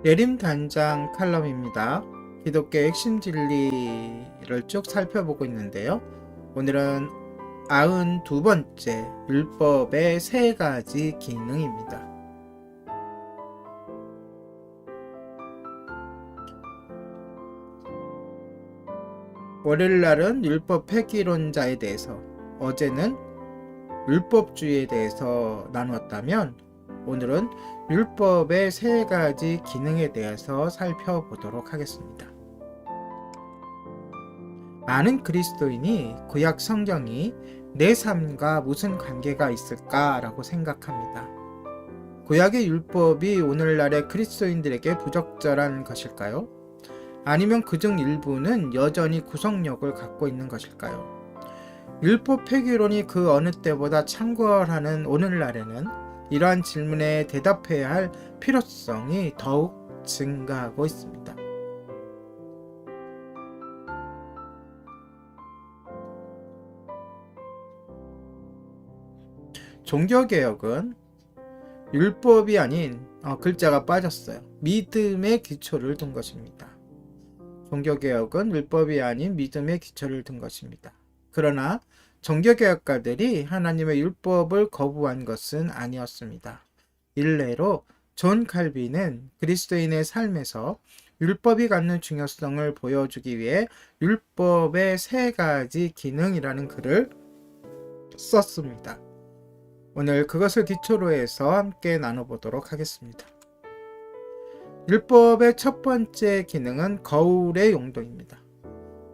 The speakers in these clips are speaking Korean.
내림단장 칼럼입니다. 기독교 핵심 진리를 쭉 살펴보고 있는데요. 오늘은 92번째 율법의 3가지 기능입니다. 월요일날은 율법 폐기론자에 대해서, 어제는 율법주의에 대해서 나누었다면 오늘은 율법의 3가지 기능에 대해서 살펴보도록 하겠습니다. 많은 그리스도인이 구약 성경이 내 삶과 무슨 관계가 있을까라고 생각합니다. 구약의 율법이 오늘날의 그리스도인들에게 부적절한 것일까요? 아니면 그중 일부는 여전히 구속력을 갖고 있는 것일까요? 율법 폐기론이 그 어느 때보다 창궐하는 오늘날에는 이러한 질문에 대답해야 할 필요성이 더욱 증가하고 있습니다. 종교개혁은 율법이 아닌 글자가 빠졌어요. 믿음의 기초를 둔 것입니다. 종교개혁은 율법이 아닌 믿음의 기초를 둔 것입니다. 그러나 종교개혁가들이 하나님의 율법을 거부한 것은 아니었습니다. 일례로 존 칼빈은 그리스도인의 삶에서 율법이 갖는 중요성을 보여주기 위해 율법의 3가지 기능이라는 글을 썼습니다. 오늘 그것을 기초로 해서 함께 나눠보도록 하겠습니다. 율법의 첫 번째 기능은 거울의 용도입니다.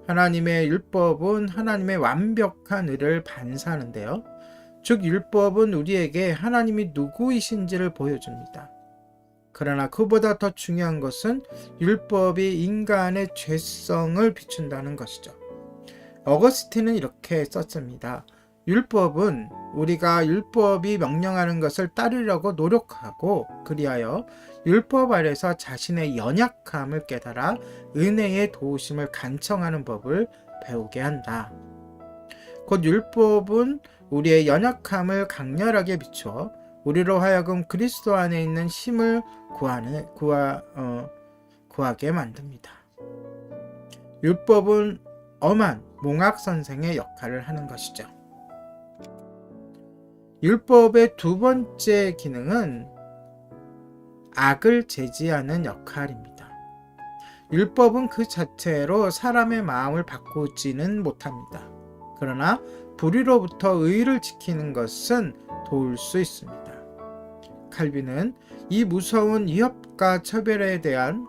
하나님의 율법은 하나님의 완벽한 의를 반사하는데요. 즉 율법은 우리에게 하나님이 누구이신지를 보여줍니다. 그러나 그보다 더 중요한 것은 율법이 인간의 죄성을 비춘다는 것이죠. 어거스틴은 이렇게 썼습니다. 율법은 우리가 율법이 명령하는 것을 따르려고 노력하고 그리하여 율법 아래서 자신의 연약함을 깨달아 은혜의 도우심을 간청하는 법을 배우게 한다. 곧 율법은 우리의 연약함을 강렬하게 비추어 우리로 하여금 그리스도 안에 있는 힘을 구하게 만듭니다. 율법은 엄한 몽학 선생의 역할을 하는 것이죠. 율법의 두 번째 기능은 악을 제지하는 역할입니다. 율법은 그 자체로 사람의 마음을 바꾸지는 못합니다. 그러나 불의로부터 의를 지키는 것은 도울 수 있습니다. 칼빈은 이 무서운 위협과 처벌에 대한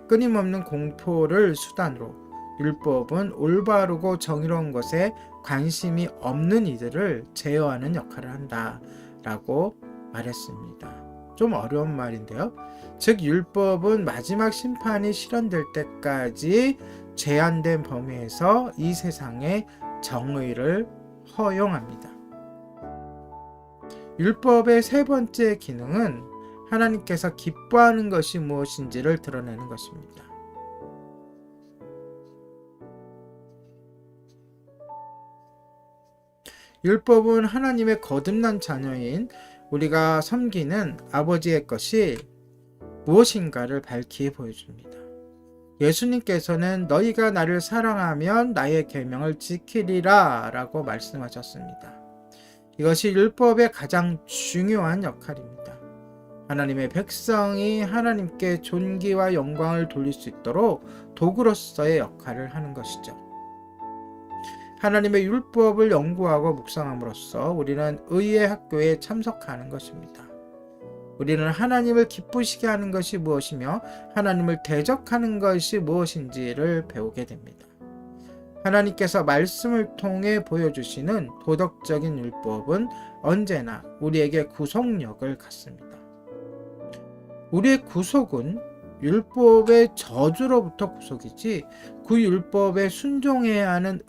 끊임없는 공포를 수단으로 율법은 올바르고 정의로운 것에 관심이 없는 이들을 제어하는 역할을 한다 라고 말했습니다. 좀 어려운 말인데요. 즉 율법은 마지막 심판이 실현될 때까지 제한된 범위에서 이 세상의 정의를 허용합니다. 율법의 3번째 기능은 하나님께서 기뻐하는 것이 무엇인지를 드러내는 것입니다. 율법은 하나님의 거듭난 자녀인 우리가 섬기는 아버지의 것이 무엇인가를 밝히 보여줍니다. 예수님께서는 너희가 나를 사랑하면 나의 계명을 지키리라 라고 말씀하셨습니다. 이것이 율법의 가장 중요한 역할입니다. 하나님의 백성이 하나님께 존귀와 영광을 돌릴 수 있도록 도구로서의 역할을 하는 것이죠. 하나님의 율법을 연구하고 묵상함으로써 우리는 의의 학교에 참석하는 것입니다. 우리는 하나님을 기쁘시게 하는 것이 무엇이며 하나님을 대적하는 것이 무엇인지를 배우게 됩니다. 하나님께서 말씀을 통해 보여주시는 도덕적인 율법은 언제나 우리에게 구속력을 갖습니다. 우리의 구속은 율법의 저주로부터 구속이지 그 율법에 순종해야 하는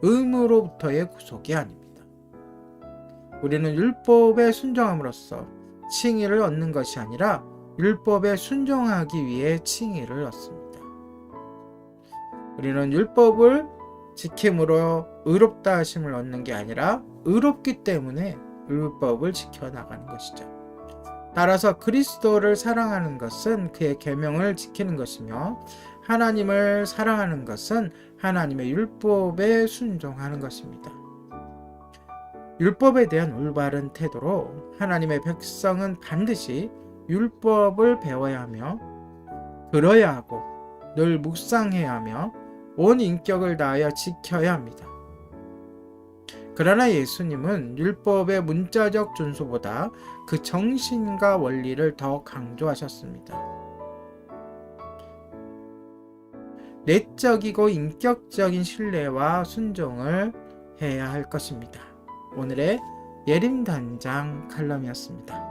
의무로부터의 구속이 아닙니다. 우리는 율법에 순종함으로써 칭의를 얻는 것이 아니라 율법에 순종하기 위해 칭의를 얻습니다. 우리는 율법을 지킴으로 의롭다 하심을 얻는 게 아니라 의롭기 때문에 율법을 지켜나가는 것이죠. 따라서 그리스도를 사랑하는 것은 그의 계명을 지키는 것이며 하나님을 사랑하는 것은 하나님의 율법에 순종하는 것입니다. 율법에 대한 올바른 태도로 하나님의 백성은 반드시 율법을 배워야 하며 들어야 하고 늘 묵상해야 하며 온 인격을 다하여 지켜야 합니다. 그러나 예수님은 율법의 문자적 준수보다 그 정신과 원리를 더 강조하셨습니다. 내적이고 인격적인 신뢰와 순종을 해야 할 것입니다. 오늘의 예림단장 칼럼이었습니다.